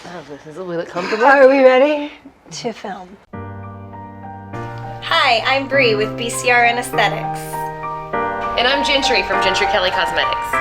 Oh, this is a little comfortable. Are we ready to film? Hi, I'm Bri with BCR and Aesthetics. And I'm Jentry from Jentry Kelly Cosmetics.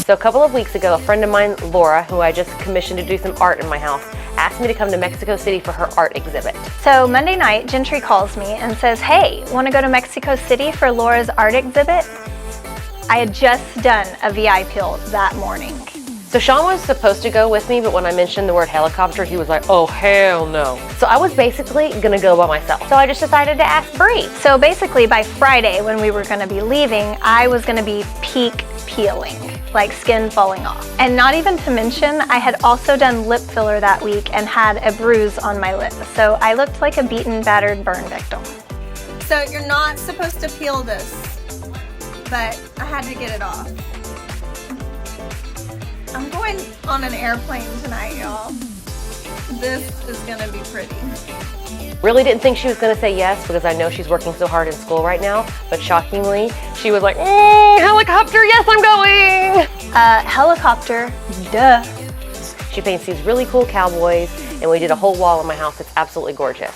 So a couple of weeks ago, a friend of mine, Laura, who I just commissioned to do some art in my house, asked me to come to Mexico City for her art exhibit. So Monday night, Jentry calls me and says, hey, want to go to Mexico City for Laura's art exhibit? I had just done a VI peel that morning. So Sean was supposed to go with me, but when I mentioned the word helicopter, he was like, oh, hell no. So I was basically gonna go by myself. So I just decided to ask Bri. So basically by Friday, when we were going to be leaving, I was going to be peak peeling, like skin falling off. And not even to mention, I had also done lip filler that week and had a bruise on my lip. So I looked like a beaten, battered burn victim. So you're not supposed to peel this, but I had to get it off. I'm going on an airplane tonight, y'all. This is gonna be pretty. Really didn't think she was gonna say yes because I know she's working so hard in school right now, but shockingly, she was like, helicopter, yes, I'm going! Helicopter, duh. She paints these really cool cowboys, and we did a whole wall in my house. It's absolutely gorgeous.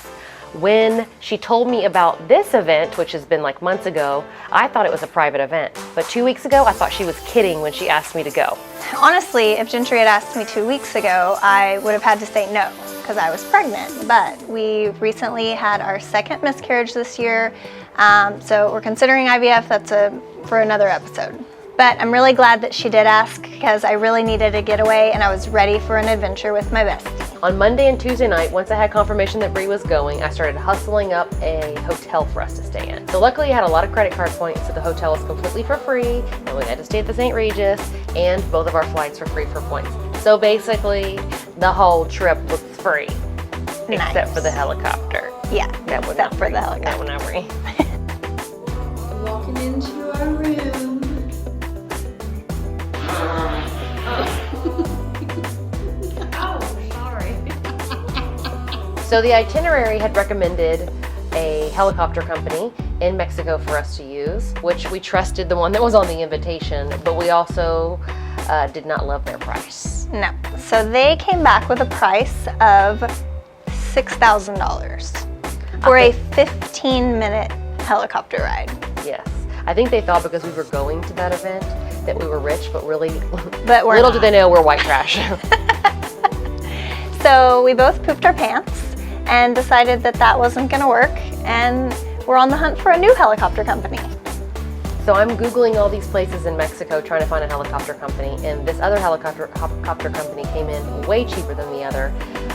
When she told me about this event, which has been like months ago, I thought it was a private event. But 2 weeks ago, I thought she was kidding when she asked me to go. Honestly, if Jentry had asked me 2 weeks ago, I would have had to say no because I was pregnant. But we recently had our second miscarriage this year, so we're considering IVF. That's for another episode. But I'm really glad that she did ask because I really needed a getaway and I was ready for an adventure with my bestie. On Monday and Tuesday night, once I had confirmation that Bri was going, I started hustling up a hotel for us to stay in. So luckily I had a lot of credit card points, so the hotel was completely for free, and we had to stay at the St. Regis, and both of our flights were free for points. So basically, the whole trip was free, except for the helicopter. Yeah, that was except not for free. the helicopter. That one not free. Walking into our room. So the itinerary had recommended a helicopter company in Mexico for us to use, which we trusted the one that was on the invitation, but we also did not love their price. No, so they came back with a price of $6,000 for a 15-minute helicopter ride. Yes, I think they thought because we were going to that event that we were rich, but really, but little did they know we're white trash. So we both pooped our pants and decided that that wasn't going to work, and we're on the hunt for a new helicopter company. So I'm Googling all these places in Mexico trying to find a helicopter company, and this other helicopter company came in way cheaper than the other,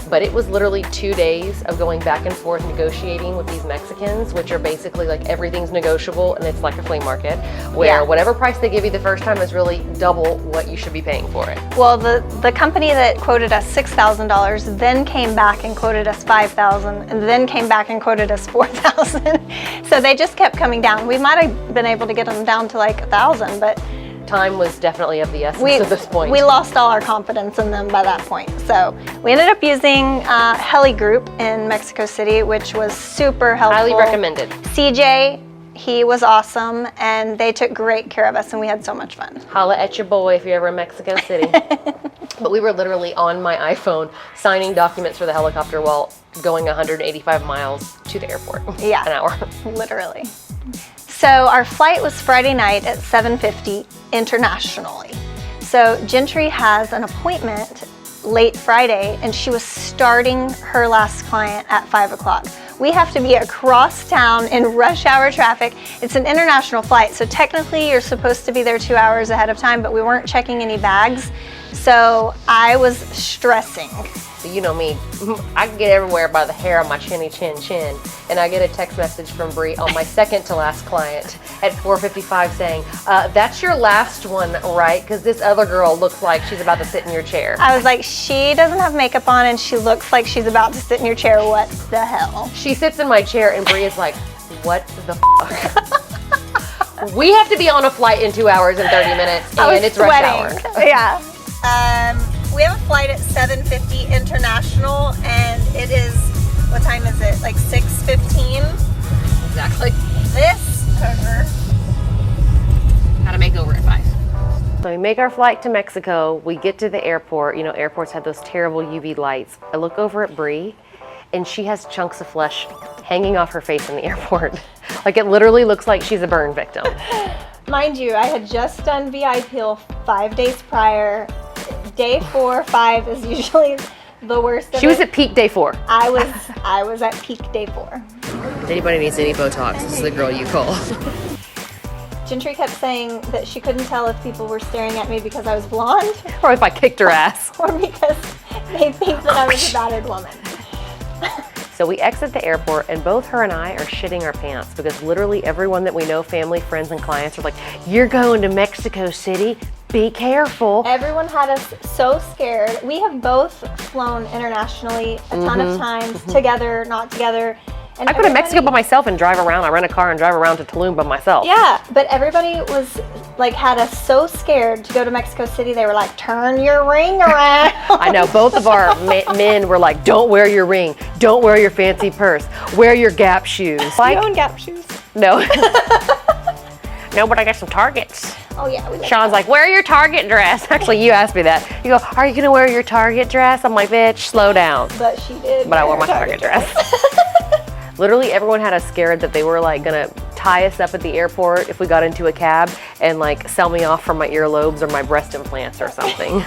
but it was literally 2 days of going back and forth negotiating with these Mexicans, which are basically like everything's negotiable, and it's like a flea market, where whatever price they give you the first time is really double what you should be paying for it. Well, the company that quoted us $6,000 then came back and quoted us $5,000, and then came back and quoted us $4,000. So they just kept coming down. We might have been able to get them down to like $1,000, but time was definitely of the essence at this point. We lost all our confidence in them by that point. So we ended up using Heli Group in Mexico City, which was super helpful. Highly recommended. CJ, he was awesome, and they took great care of us, and we had so much fun. Holla at your boy if you're ever in Mexico City. But we were literally on my iPhone signing documents for the helicopter while going 185 miles to the airport. Yeah, an hour. Literally. So our flight was Friday night at 7:50 internationally. So Jentry has an appointment late Friday, and she was starting her last client at 5 o'clock. We have to be across town in rush hour traffic. It's an international flight, so technically you're supposed to be there 2 hours ahead of time, but we weren't checking any bags. So I was stressing So you know me, I can get everywhere by the hair on my chinny chin. And I get a text message from Bri on my second to last client at 4:55 saying, that's your last one, right? Because this other girl looks like she's about to sit in your chair. I was like, she doesn't have makeup on and she looks like she's about to sit in your chair. What the hell? She sits in my chair and Bri is like, what the fuck? We have to be on a flight in 2 hours and 30 minutes, and it's rush hour. Yeah. We have a flight at 7:50 international, and it is, what time is it? Like 6:15. Exactly. This over. How to make over at 5. So we make our flight to Mexico. We get to the airport. You know, airports have those terrible UV lights. I look over at Bri, and she has chunks of flesh hanging off her face in the airport. Like, it literally looks like she's a burn victim. Mind you, I had just done VI peel 5 days prior. Day 4, 5 is usually the worst of She was at peak day 4. I was at peak day 4. If anybody needs any Botox, this is the girl you call. Gentry kept saying that she couldn't tell if people were staring at me because I was blonde Or if I kicked her ass. or because they think that I was a battered woman. So we exit the airport, and both her and I are shitting our pants because literally everyone that we know, family, friends, and clients are like, you're going to Mexico City, be careful. Everyone had us so scared. We have both flown internationally a ton of times, together, not together. And I go to Mexico by myself and drive around. I rent a car and drive around to Tulum by myself. Yeah, but everybody was like, had us so scared to go to Mexico City. They were like, turn your ring around. I know, both of our men were like, don't wear your ring, don't wear your fancy purse, wear your Gap shoes. Like, You own Gap shoes? no. No, but I got some Targets. Oh yeah. We Sean's like, wear your Target dress. Actually, you asked me that. You go, are you gonna wear your Target dress? I'm like, bitch, slow down. But she did. But I wore wear my a Target dress. Literally everyone had us scared that they were like gonna tie us up at the airport if we got into a cab and like sell me off for my earlobes or my breast implants or something.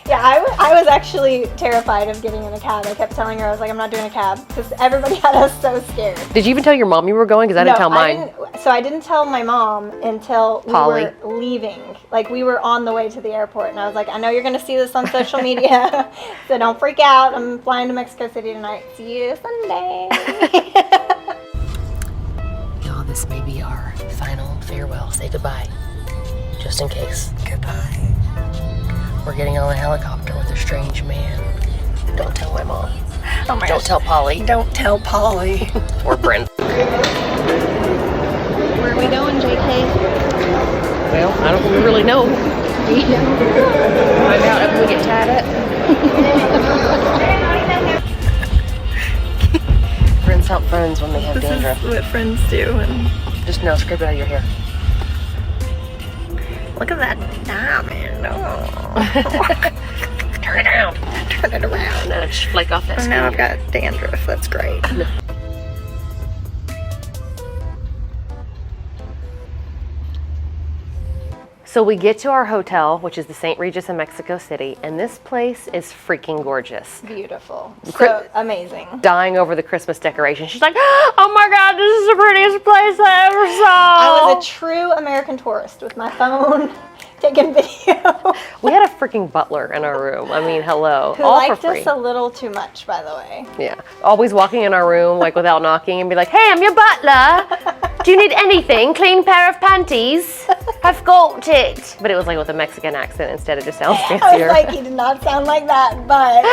Yeah, I was actually terrified of getting in a cab. I kept telling her, I was like, I'm not doing a cab because everybody had us so scared. Did you even tell your mom you were going? Because I didn't tell mine. I didn't tell my mom until we were leaving. Like, we were on the way to the airport, and I was like, I know you're going to see this on social media, so don't freak out. I'm flying to Mexico City tonight. See you Sunday. Y'all, this may be our final farewell. Say goodbye, just in case. Goodbye. We're getting on a helicopter with a strange man. Don't tell my mom. Oh my Don't gosh. tell Polly. Don't tell Polly. Or Brent. Where are we going, JK? Well, I don't really know. Find out after we get tied up. Friends help friends when they have dandruff. What friends do. And Just no, scrape it out of your hair. look at that diamond. Oh. Turn it around. Turn it around. And then just flake off that Oh, skin. now I've got dandruff. That's great. So we get to our hotel, which is the St. Regis in Mexico City, and this place is freaking gorgeous. Beautiful. Cri- So amazing. Dying over the Christmas decorations. She's like, oh my God, this is the prettiest place I ever saw. I was a true American tourist with my phone taking video. We had a freaking butler in our room. I mean, hello. Who all liked for free. us a little too much, by the way. Yeah. Always walking in our room, like without knocking, and be like, hey, I'm your butler. Do you need anything? Clean pair of panties? I've got it. But it was like with a Mexican accent instead. It just sounds I fancier. was like, he did not sound like that, but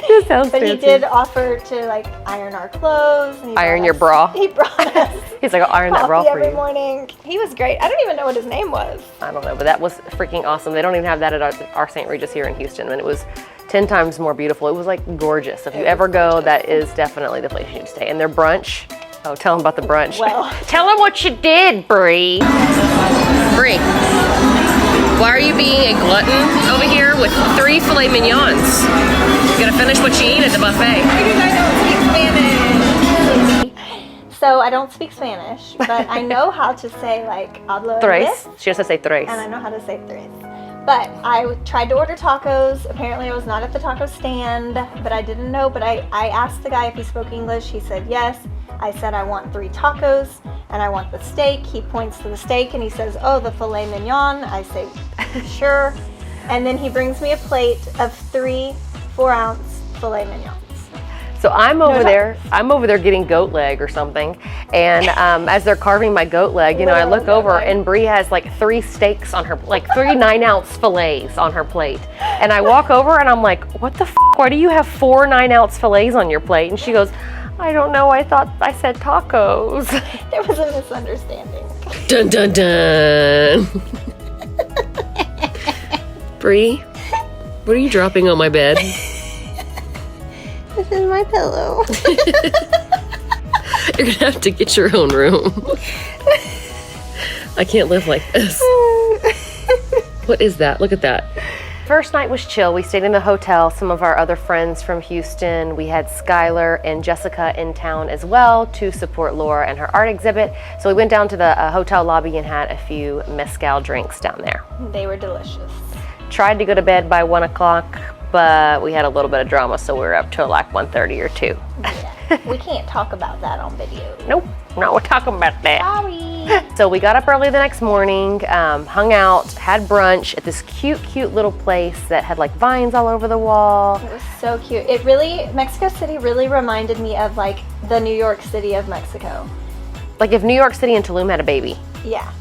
It sounds but he fancy. did offer to like iron our clothes. And he Iron brought your us- bra. He brought us He's like, I'll iron that bra coffee for every you. morning. He was great. I don't even know what his name was. I don't know, but that was freaking awesome. They don't even have that at our St. Regis here in Houston, and it was 10 times more beautiful. It was like gorgeous. So if you ever go, that is definitely the place you need to stay. And their brunch, oh, tell them about the brunch. Well. Tell them what you did, Bri. Bri, why are you being a glutton over here with 3 filet mignons? You gotta finish what you eat at the buffet. Because I don't speak Spanish. So I don't speak Spanish, but I know how to say like hablo Tres. inglés, She has to say tres. and I know how to say tres. But I tried to order tacos. Apparently I was not at the taco stand, but I didn't know. But I asked the guy if he spoke English. He said yes. I said I want 3 tacos and I want the steak. He points to the steak and he says, oh, the filet mignon. I say, sure. And then he brings me a plate of 3 4-ounce filet mignons. So I'm over there getting goat leg or something, and as they're carving my goat leg, you know, I look over and Bri has like 3 steaks on her, like 3 9-ounce fillets on her plate, and I walk over and I'm like, what the f***, why do you have 4 9-ounce fillets on your plate? And she goes, I don't know, I thought I said tacos. There was a misunderstanding. Dun dun dun. Bri, what are you dropping on my bed? This is my pillow. You're gonna have to get your own room. I can't live like this. What is that? Look at that. First night was chill. We stayed in the hotel. Some of our other friends from Houston. We had Skylar and Jessica in town as well to support Laura and her art exhibit. So we went down to the hotel lobby and had a few mezcal drinks down there. They were delicious. Tried to go to bed by 1 o'clock, but we had a little bit of drama, so we were up till like 1:30 or 2. Yeah, we can't talk about that on video. Nope, no, we're talking about that. Sorry. So we got up early the next morning, hung out, had brunch at this cute little place that had like vines all over the wall. It was so cute. It really, Mexico City really reminded me of like the New York City of Mexico. Like if New York City and Tulum had a baby. Yeah.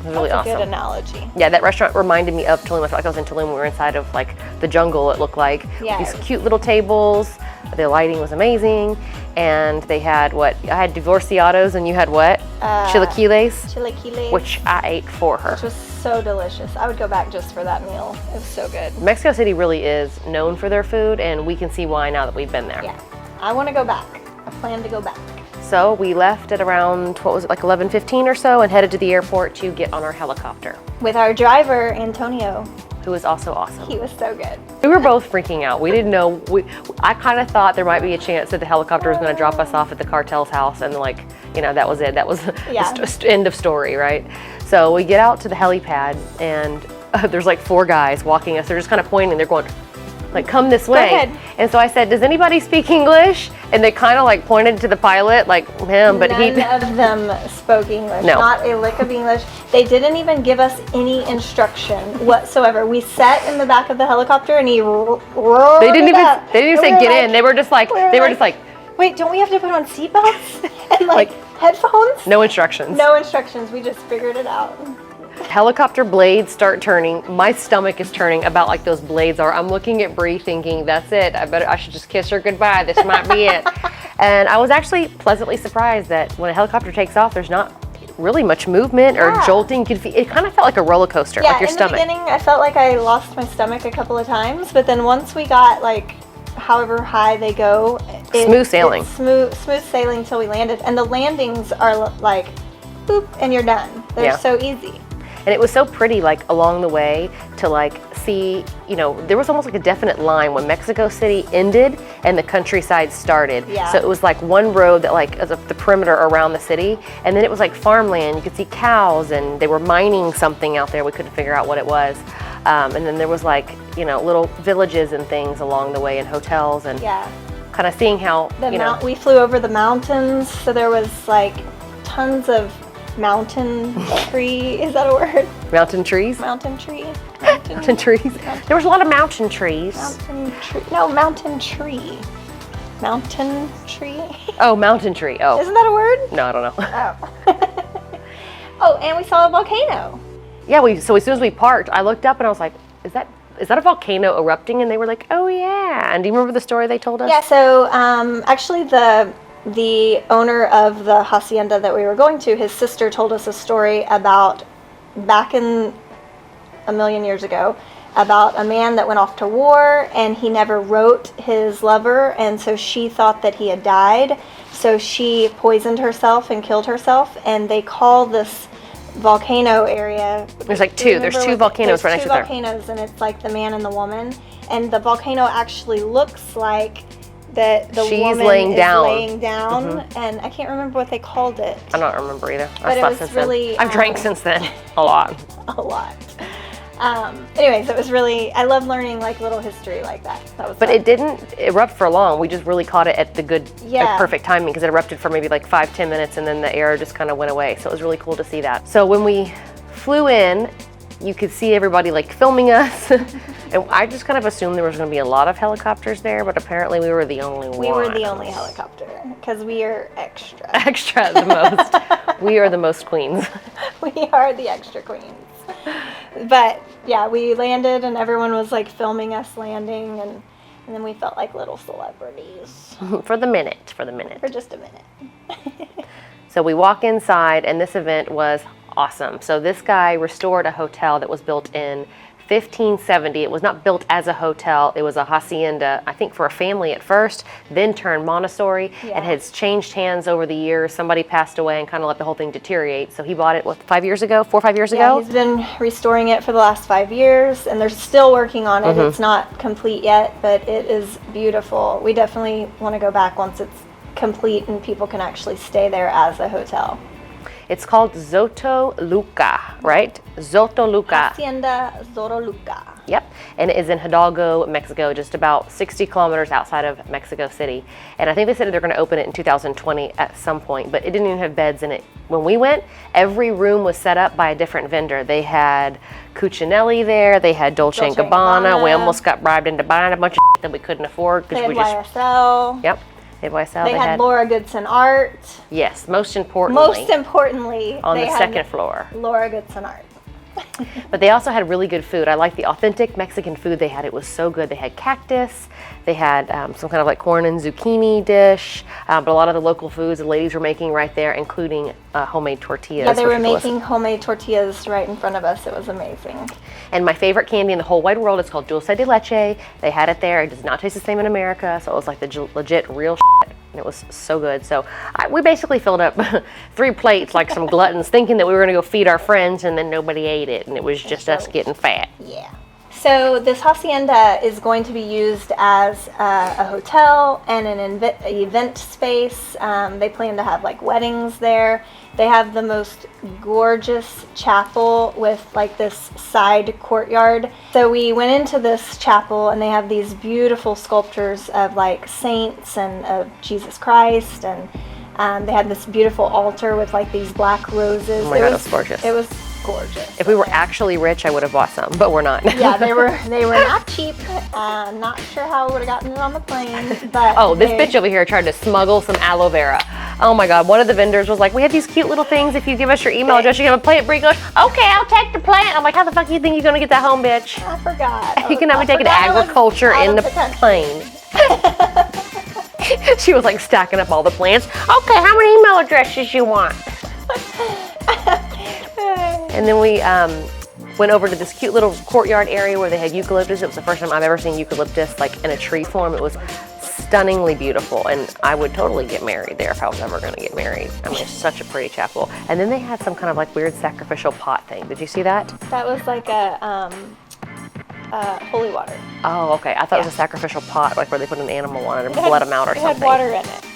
It was really That's awesome. a good analogy. Yeah, that restaurant reminded me of Tulum. I felt like I was in Tulum. We were inside of like the jungle, it looked like. Yeah. These cute little tables. The lighting was amazing. And they had I had divorciados and you had what? Chilaquiles. Chilaquiles. Which I ate for her. Which was so delicious. I would go back just for that meal. It was so good. Mexico City really is known for their food, and we can see why now that we've been there. Yeah. I want to go back. I plan to go back. So we left at around, what was it, like 11:15 or so, and headed to the airport to get on our helicopter. With our driver, Antonio. Who was also awesome. He was so good. We were both freaking out. We didn't know, I kind of thought there might be a chance that the helicopter was going to drop us off at the cartel's house, and like, you know, that was it. That was the end of story, right? So we get out to the helipad, and there's like 4 guys walking us. They're just kind of pointing. They're going, like, come this way. Go ahead. And so I said, does anybody speak English? And they kind of like pointed to the pilot, like him, but None of them spoke English. No. Not a lick of English. They didn't even give us any instruction whatsoever. We sat in the back of the helicopter and he rolled They didn't even up. say get in. They were just like, wait, don't we have to put on seatbelts and like headphones? no instructions. No instructions. We just figured it out. Helicopter blades start turning. My stomach is turning about like those blades are. I'm looking at Bri thinking, that's it. I should just kiss her goodbye. This might be it. And I was actually pleasantly surprised that when a helicopter takes off, there's not really much movement or jolting. It kind of felt like a roller coaster, like your stomach. In the beginning, I felt like I lost my stomach a couple of times, but then once we got like however high they go, smooth sailing. It's smooth sailing until we landed. And the landings are like, boop, and you're done. They're so easy. And it was so pretty, like along the way, to like see, you know, there was almost like a definite line when Mexico City ended and the countryside started. Yeah. So it was like one road that like was the perimeter around the city, and then it was like farmland. You could see cows, and they were mining something out there. We couldn't figure out what it was. And then there was like, you know, little villages and things along the way, and hotels, and kind of seeing how we flew over the mountains, so there was like tons of mountain tree. Is that a word? Mountain trees? Mountain tree. Mountain trees. There was a lot of mountain trees. Mountain tree. Mountain tree. Oh, mountain tree. Oh. Isn't that a word? No, I don't know. Oh. Oh, and we saw a volcano. Yeah, so as soon as we parked, I looked up and I was like, is that a volcano erupting? And they were like, oh yeah. And do you remember the story they told us? Yeah, so actually the owner of the hacienda that we were going to, his sister told us a story about back in a million years ago about a man that went off to war and he never wrote his lover, and so she thought that he had died, so she poisoned herself and killed herself, and they call this volcano area, there's like there's two volcanoes right next to there. There's two volcanoes, and it's like the man and the woman, and the volcano actually looks like that the She's woman laying is down. laying down, and I can't remember what they called it. I don't remember either. But it was really I've drank since then a lot. A lot. Anyways, it was really, I love learning like little history like that. But fun. It didn't erupt for long. We just really caught it at the good, perfect timing, because it erupted for maybe like 5-10 minutes, and then the air just kind of went away. So it was really cool to see that. So when we flew in, you could see everybody like filming us. And I just kind of assumed there was going to be a lot of helicopters there, but apparently we were the only one. We were the only helicopter because we are extra. Extra the most. We are the most queens. We are the extra queens. But yeah, we landed and everyone was like filming us landing, and then we felt like little celebrities. For the minute. For just a minute. So we walk inside, and this event was awesome. So this guy restored a hotel that was built in 1570. It was not built as a hotel. It was a hacienda, I think for a family at first, then turned Montessori. Yeah. It has changed hands over the years. Somebody passed away and kind of let the whole thing deteriorate. So he bought it, 5 years ago? 4 or 5 years ago? Yeah, he's been restoring it for the last 5 years, and they're still working on it. It's not complete yet, but it is beautiful. We definitely want to go back once it's complete and people can actually stay there as a hotel. It's called Zotoluca, right? Zotoluca. Hacienda Zotoluca. Yep, and it is in Hidalgo, Mexico, just about 60 kilometers outside of Mexico City. And I think they said they're going to open it in 2020 at some point, but it didn't even have beds in it. When we went, every room was set up by a different vendor. They had Cucinelli there, they had Dolce & Gabbana. We almost got bribed into buying a bunch of that we couldn't afford. They had YSL. Yep. YSL, they had Laura Goodson Art. Yes, most importantly, on the second floor. Laura Goodson Art. But they also had really good food. I like the authentic Mexican food they had. It was so good. They had cactus. They had some kind of like corn and zucchini dish. But a lot of the local foods the ladies were making right there, including homemade tortillas. Yeah, they were making homemade tortillas right in front of us. It was amazing. And my favorite candy in the whole wide world is called dulce de leche. They had it there. It does not taste the same in America. So it was like the legit real shit. And it was so good. So we basically filled up 3 plates like some gluttons, thinking that we were going to go feed our friends, and then nobody ate it. And it was just us getting fat. Yeah. So this hacienda is going to be used as a hotel and an event space. They plan to have like weddings there. They have the most gorgeous chapel with like this side courtyard. So we went into this chapel and they have these beautiful sculptures of like saints and of Jesus Christ, and they had this beautiful altar with like these black roses. Oh my God, it was gorgeous. It was gorgeous. If we were actually rich, I would have bought some, but we're not. Yeah, they were not cheap. Not sure how I would have gotten it on the plane, but oh, this bitch over here tried to smuggle some aloe vera. Oh my God, one of the vendors was like, we have these cute little things. If you give us your email address, you can have a plant. Bri goes, okay, I'll take the plant. I'm like, how the fuck do you think you're gonna get that home, bitch? I forgot. You cannot be taking agriculture in the plane. She was like stacking up all the plants. Okay, how many email addresses you want? And then we went over to this cute little courtyard area where they had eucalyptus. It was the first time I've ever seen eucalyptus like in a tree form. It was stunningly beautiful, and I would totally get married there if I was ever going to get married. I mean, it's such a pretty chapel. And then they had some kind of like weird sacrificial pot thing. Did you see that? That was like a holy water. Oh, okay. I thought it was a sacrificial pot, like where they put an animal on it and bled them out or something. It had water in it.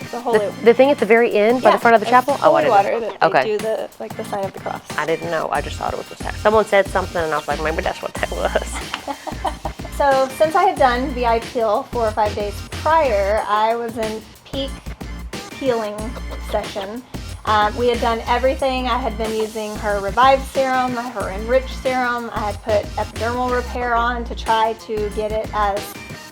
The thing at the very end, by the front of the chapel? Oh, I didn't know. That they okay. do the sign of the cross. I didn't know. I just thought it was a sacrifice. Someone said something, and I was like, maybe that's what that was. So since I had done VIPeel 4 or 5 days prior, I was in peak healing session. We had done everything. I had been using her Revive serum, her Enrich serum. I had put epidermal repair on to try to get it as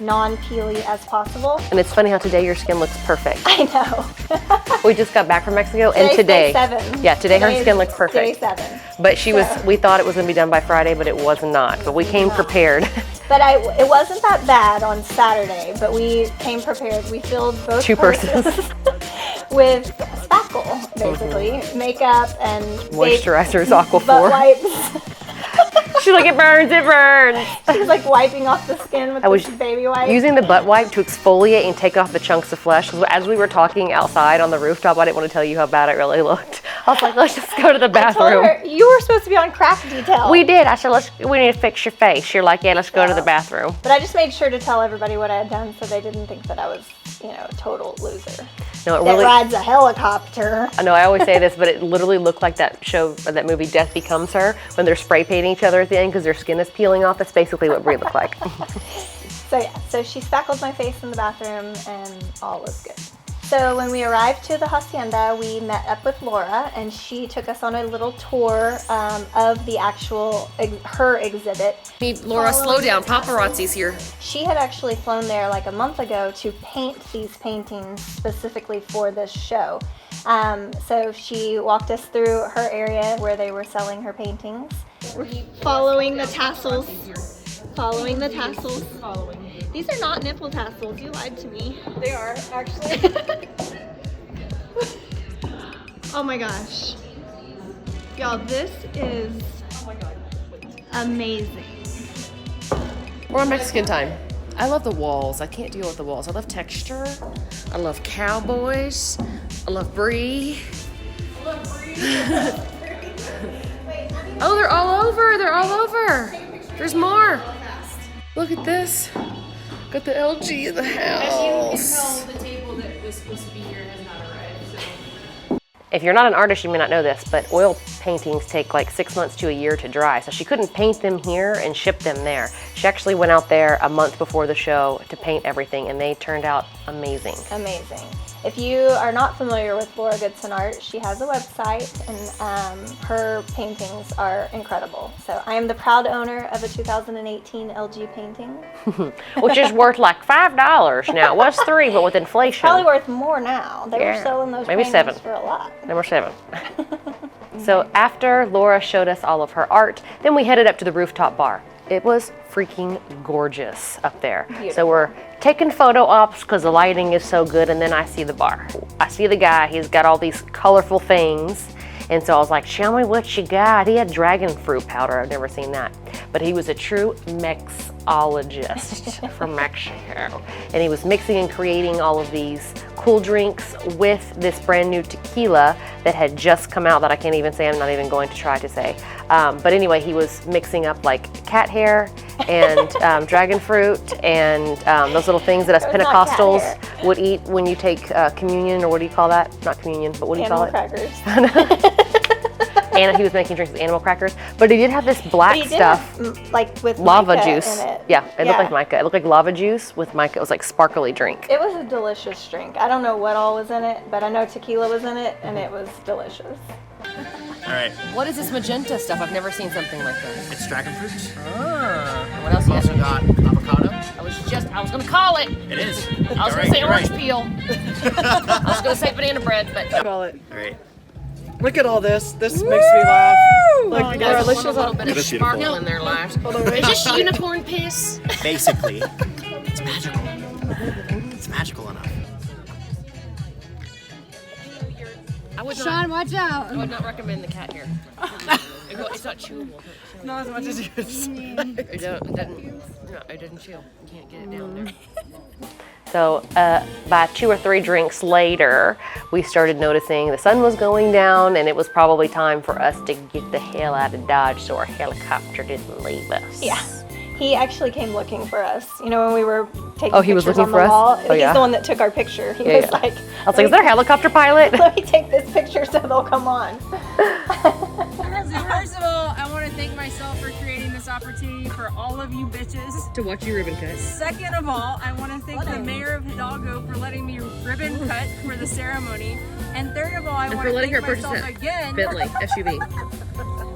non-peely as possible. And it's funny how today your skin looks perfect. I know. We just got back from Mexico, and today, day 7. Yeah, today her skin looks perfect. Day 7. But we thought it was going to be done by Friday, but it was not. But we came prepared. But it wasn't that bad on Saturday, but we came prepared. We filled both 2 purses with spackle, basically. Makeup and moisturizers, Aquaphor. Butt wipes. She's like, it burns, it burns. She was like wiping off the skin with this baby wipe. Using the butt wipe to exfoliate and take off the chunks of flesh. As we were talking outside on the rooftop, I didn't want to tell you how bad it really looked. I was like, let's just go to the bathroom. I told her, you were supposed to be on craft detail. We did. I said, we need to fix your face. You're like, yeah, let's go to the bathroom. But I just made sure to tell everybody what I had done so they didn't think that I was, a total loser. No, that rides a helicopter. I know, I always say this, but it literally looked like that show, that movie Death Becomes Her, when they're spray painting each other at the end because their skin is peeling off. That's basically what Bri looked like. So she spackled my face in the bathroom and all was good. So when we arrived to the hacienda, we met up with Laura, and she took us on a little tour of the actual her exhibit. Laura, slow down. Paparazzi's here. She had actually flown there like a month ago to paint these paintings specifically for this show. So she walked us through her area where they were selling her paintings. We're following the tassels. Following the tassels. These are not nipple tassels. You lied to me. They are, actually. Oh my gosh. Y'all, this is amazing. We're on Mexican time. I love the walls. I can't deal with the walls. I love texture. I love cowboys. I love Bri. Oh, they're all over. They're all over. There's more. Look at this. Got the LG in the house. The table that was supposed to be here has not arrived. So. If you're not an artist, you may not know this, but oil paintings take like 6 months to a year to dry. So she couldn't paint them here and ship them there. She actually went out there a month before the show to paint everything, and they turned out amazing. Amazing. If you are not familiar with Laura Goodson Art, she has a website, and her paintings are incredible. So I am the proud owner of a 2018 LG painting. Which is worth like $5 now. It was $3, but with inflation. Probably worth more now. They were selling those maybe paintings $7. for a lot. Number 7. So after Laura showed us all of her art, then we headed up to the rooftop bar. It was freaking gorgeous up there. Beautiful. So we're taking photo ops because the lighting is so good, and then I see the bar. I see the guy, he's got all these colorful things, and so I was like, show me what you got. He had dragon fruit powder, I've never seen that. But he was a true mixologist from Mexico. And he was mixing and creating all of these cool drinks with this brand new tequila that had just come out that I can't even say, I'm not even going to try to say. But anyway, he was mixing up like cat hair and dragon fruit and those little things that us Pentecostals would eat when you take communion, or what do you call that? Not communion, but what do you call it? Animal crackers. And he was making drinks with animal crackers, but he did have this black stuff, like with lava mica juice. in it. Yeah, it looked like mica. It looked like lava juice with mica. It was like sparkly drink. It was a delicious drink. I don't know what all was in it, but I know tequila was in it, and it was delicious. All right, What is this magenta stuff? I've never seen something like this. it's dragon fruit. Ah, what else? We've also got avocado. I was gonna call it. It is. I was gonna say orange peel. I was gonna say banana bread, but Call it. All right. Look at all this. This makes me laugh. Like, you Laura, guys let's want a just little bit of That's sparkle beautiful. in their lives. Is this unicorn piss? Basically, it's magical. It's magical enough. Sean, watch out. I would not recommend the cat hair. It's not chewable. not as much as you could say. It doesn't chew. You can't get it down there. So by 2 or 3 drinks later, we started noticing the sun was going down, and it was probably time for us to get the hell out of Dodge so our helicopter didn't leave us. Yeah. He actually came looking for us. You know, when we were taking Oh, he was pictures looking on the for us? wall. Oh, He's yeah. the one that took our picture. He Yeah, was yeah. like, I was like, is there a helicopter pilot? let me take this picture so they'll come on. First of all, I want to thank myself for creating this opportunity for all of you bitches. To watch you ribbon cut. Second of all, I want to thank the mayor of Hidalgo for letting me ribbon cut for the ceremony. And third of all, I want for to letting thank her purchase myself it. again Bentley, SUV.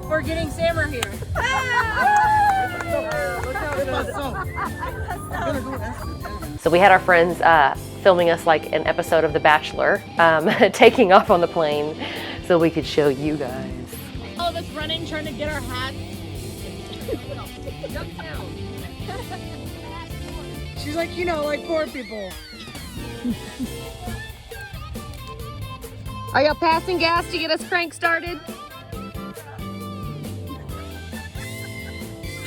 for getting Sammer here. So we had our friends filming us like an episode of The Bachelor, taking off on the plane so we could show you guys. All of us running, trying to get our hats. She's like, you know, like poor people. Are y'all passing gas to get us crank started?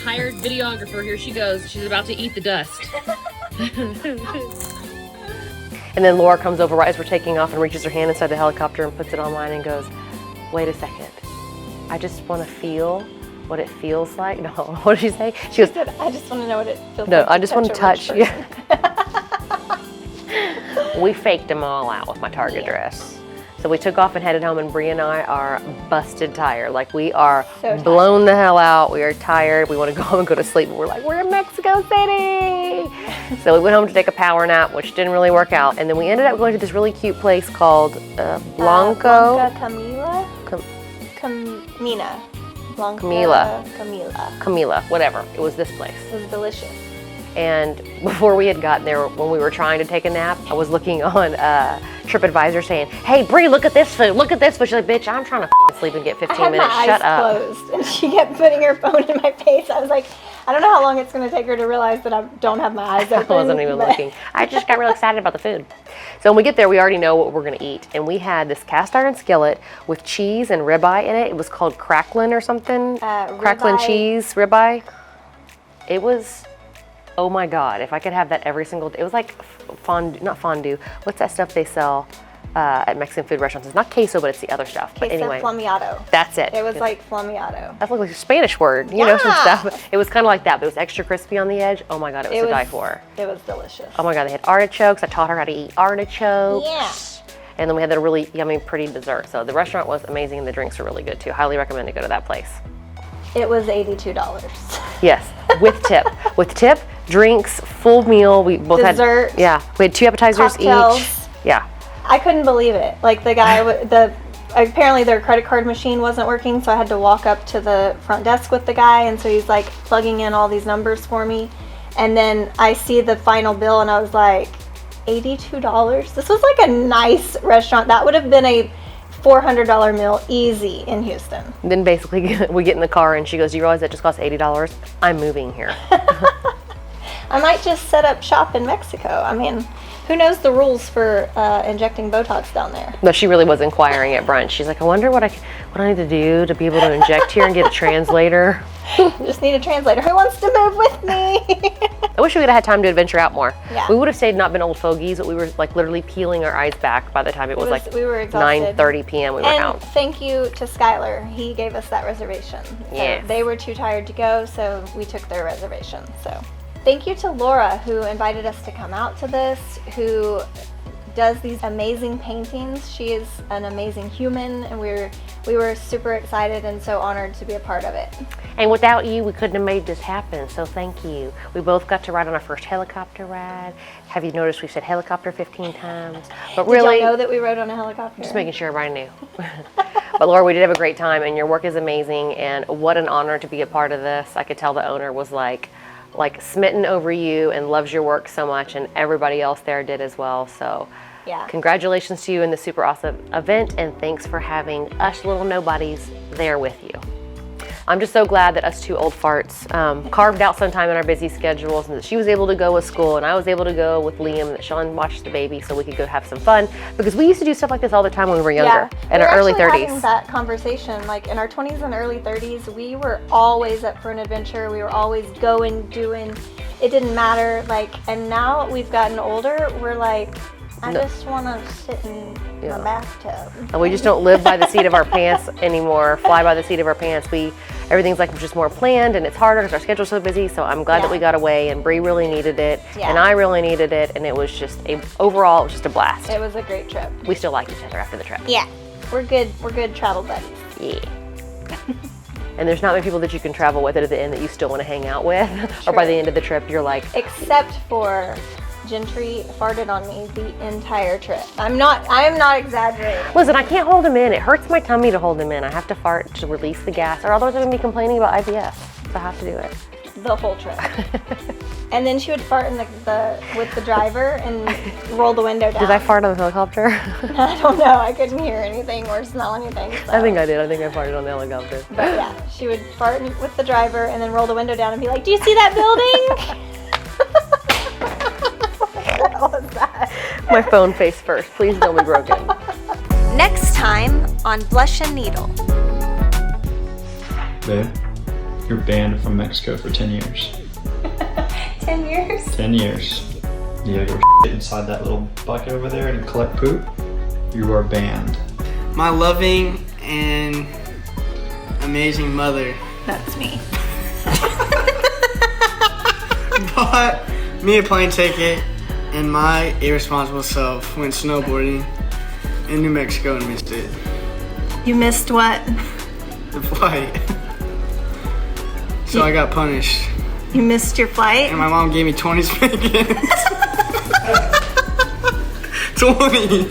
Hired videographer, here she goes. She's about to eat the dust. And then Laura comes over right as we're taking off and reaches her hand inside the helicopter and puts it on mine and goes, wait a second. I just want to feel what it feels like. No, what did she say? She goes, I just want to know what it feels no, like. I just want to a touch. rich Yeah. We faked them all out with my Target dress. So we took off and headed home, and Bri and I are busted tired. Like, we are So tired. blown the hell out. We are tired. We want to go home and go to sleep. But we're like, we're in Mexico City. So we went home to take a power nap, which didn't really work out. And then we ended up going to this really cute place called Blanco. Blanca Camila? Camina. Blanca Camila, whatever. It was this place. It was delicious. And before we had gotten there, when we were trying to take a nap, I was looking on TripAdvisor saying, hey, Bri, look at this food, look at this food. She's like, bitch, I'm trying to sleep and get 15 minutes. Shut up. I had my eyes closed, and she kept putting her phone in my face. I was like, I don't know how long it's going to take her to realize that I don't have my eyes open. I wasn't even looking. I just got real excited about the food. So when we get there, we already know what we're going to eat. And we had this cast iron skillet with cheese and ribeye in it. It was called cracklin or something. Cracklin cheese ribeye. It was... oh my God, if I could have that every single day. It was like fondue, not fondue. What's that stuff they sell at Mexican food restaurants? It's not queso, but it's the other stuff. But Queso anyway, flamiado. that's it. It was like flamiado. That's like a Spanish word, you know, some stuff. It was kind of like that, but it was extra crispy on the edge. Oh my God, it was to die for. It was delicious. Oh my God, they had artichokes. I taught her how to eat artichokes. Yeah. And then we had that really yummy, pretty dessert. So the restaurant was amazing, and the drinks were really good too. Highly recommend to go to that place. It was $82. Yes, with tip. With tip, drinks, full meal. We both Dessert, had, yeah, we had 2 appetizers cocktails. each. Yeah. I couldn't believe it. Like the guy, apparently their credit card machine wasn't working, so I had to walk up to the front desk with the guy, and so he's like plugging in all these numbers for me. And then I see the final bill, and I was like, $82? This was like a nice restaurant. That would have been a $400 meal easy in Houston. Then basically we get in the car and she goes, you realize that just cost $80? I'm moving here. I might just set up shop in Mexico. I mean, who knows the rules for injecting Botox down there? No, she really was inquiring at brunch. She's like, I wonder what I need to do to be able to inject here and get a translator. Just need a translator. Who wants to move with me? I wish we would have had time to adventure out more. Yeah. We would have stayed, not been old fogies, but we were like literally peeling our eyes back by the time it was like we were exhausted. 9:30 p.m. we were And out. thank you to Skylar. He gave us that reservation. So Yes. They were too tired to go, so we took their reservation. So thank you to Laura, who invited us to come out to this, who does these amazing paintings. She is an amazing human, and we were super excited and so honored to be a part of it. And without you, we couldn't have made this happen, so thank you. We both got to ride on our first helicopter ride. Have you noticed we've said helicopter 15 times? But really, Did y'all know that we rode on a helicopter? just making sure everybody knew. But Laura, we did have a great time, and your work is amazing, and what an honor to be a part of this. I could tell the owner was like smitten over you and loves your work so much, and everybody else there did as well. So Yeah. congratulations to you in the super awesome event, and thanks for having us little nobodies there with you. I'm just so glad that us 2 old farts carved out some time in our busy schedules, and that she was able to go with school and I was able to go with Liam, and that Sean watched the baby so we could go have some fun, because we used to do stuff like this all the time when we were younger, in our early 30s. We were having that conversation, like in our 20s and early 30s, we were always up for an adventure. We were always going, doing, it didn't matter. Like, and now we've gotten older, we're like, I just want to sit in my bathtub. And we just don't live by the seat of our pants anymore, fly by the seat of our pants. Everything's like just more planned, and it's harder because our schedule's so busy. So I'm glad that we got away, and Bri really needed it, and I really needed it, and it was just overall, it was just a blast. It was a great trip. We still like each other after the trip. Yeah, we're good travel buddies. Yeah. And there's not many people that you can travel with at the end that you still want to hang out with, or by the end of the trip, you're like, except for Jentry farted on me the entire trip. I am not exaggerating. listen, I can't hold him in. It hurts my tummy to hold him in. I have to fart to release the gas, or otherwise I'm gonna be complaining about IBS. So I have to do it. The whole trip. And then she would fart in with the driver and roll the window down. Did I fart on the helicopter? I don't know. I couldn't hear anything or smell anything. So. I think I did. I think I farted on the helicopter. But yeah, she would fart with the driver and then roll the window down and be like, "Do you see that building?" What was that? My phone face first. Please don't be broken. Next time on Blush and Needle. Babe, you're banned from Mexico for 10 years. 10 years? 10 years. You gotta go shit inside that little bucket over there and collect poop. You are banned. My loving and amazing mother That's me. bought me a plane ticket, and my irresponsible self went snowboarding in New Mexico and missed it. You missed what? The flight. So I got punished. You missed your flight? And my mom gave me 20 spankings. 20.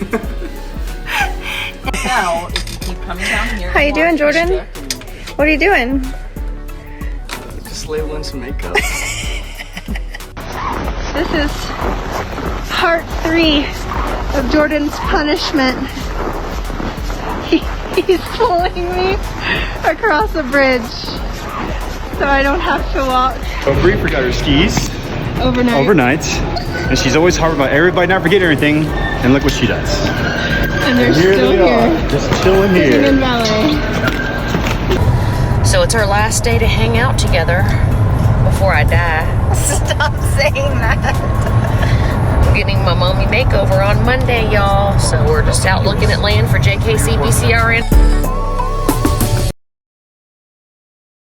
Now, if you keep coming down here. How you doing, Jordan? What are you doing? Just labeling some makeup. This is part 3 of Jordan's punishment. He's pulling me across a bridge so I don't have to walk So Bri forgot her skis overnight. and she's always hard about everybody not forgetting anything. And look what she does. And they're still here, just chilling sitting in ballet. So it's our last day to hang out together before I die. Stop saying that. I'm getting my mommy makeover on Monday, y'all. So we're just out looking at land for JKC BCRN.